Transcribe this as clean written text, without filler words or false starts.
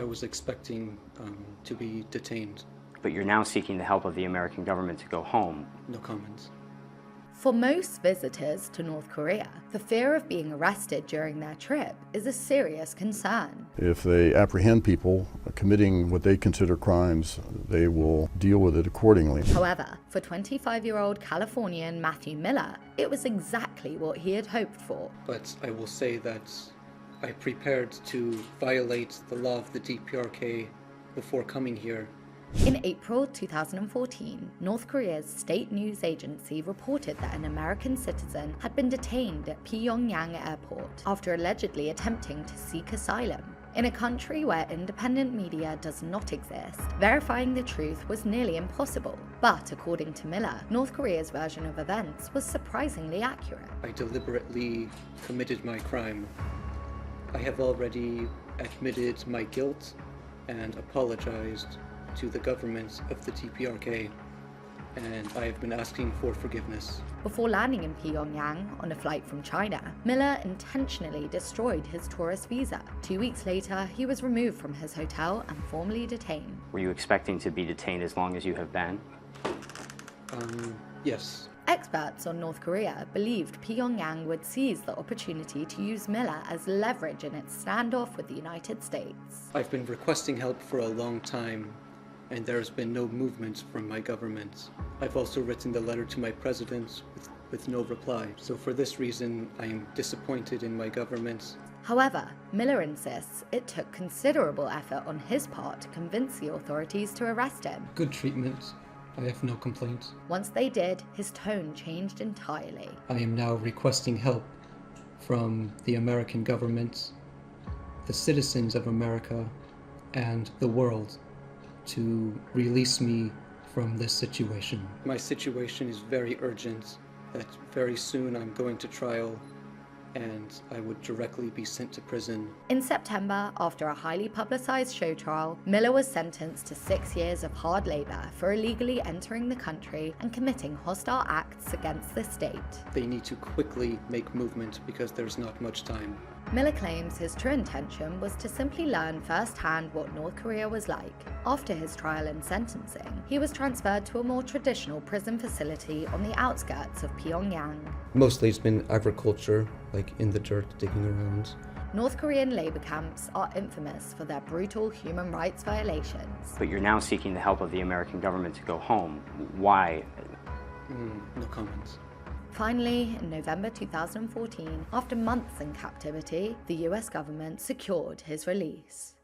was expecting to be detained. But you're now seeking the help of the American government to go home. No comments. For most visitors to North Korea, the fear of being arrested during their trip is a serious concern. If they apprehend people committing what they consider crimes, they will deal with it accordingly. However, for 25-year-old Californian Matthew Miller, it was exactly what he had hoped for. But I will say that I prepared to violate the law of the DPRK before coming here. In April 2014, North Korea's state news agency reported that an American citizen had been detained at Pyongyang airport after allegedly attempting to seek asylum. In a country where independent media does not exist, verifying the truth was nearly impossible. But according to Miller, North Korea's version of events was surprisingly accurate. I deliberately committed my crime. I have already admitted my guilt and apologized to the government of the DPRK, and I have been asking for forgiveness. Before landing in Pyongyang on a flight from China, Miller intentionally destroyed his tourist visa. 2 weeks later, he was removed from his hotel and formally detained. Were you expecting to be detained as long as you have been? Yes. Experts on North Korea believed Pyongyang would seize the opportunity to use Miller as leverage in its standoff with the United States. I've been requesting help for a long time, and there has been no movement from my government. I've also written the letter to my president with no reply. So for this reason, I am disappointed in my government. However, Miller insists it took considerable effort on his part to convince the authorities to arrest him. Good treatment. I have no complaints. Once they did, his tone changed entirely. I am now requesting help from the American government, the citizens of America, and the world to release me from this situation. My situation is very urgent, that very soon I'm going to trial and I would directly be sent to prison. In September, after a highly publicized show trial, Miller was sentenced to 6 years of hard labor for illegally entering the country and committing hostile acts against the state. They need to quickly make movement because there's not much time. Miller claims his true intention was to simply learn firsthand what North Korea was like. After his trial and sentencing, he was transferred to a more traditional prison facility on the outskirts of Pyongyang. Mostly it's been agriculture, like in the dirt, digging around. North Korean labor camps are infamous for their brutal human rights violations. But you're now seeking the help of the American government to go home. Why? No comments. Finally, in November 2014, after months in captivity, the US government secured his release.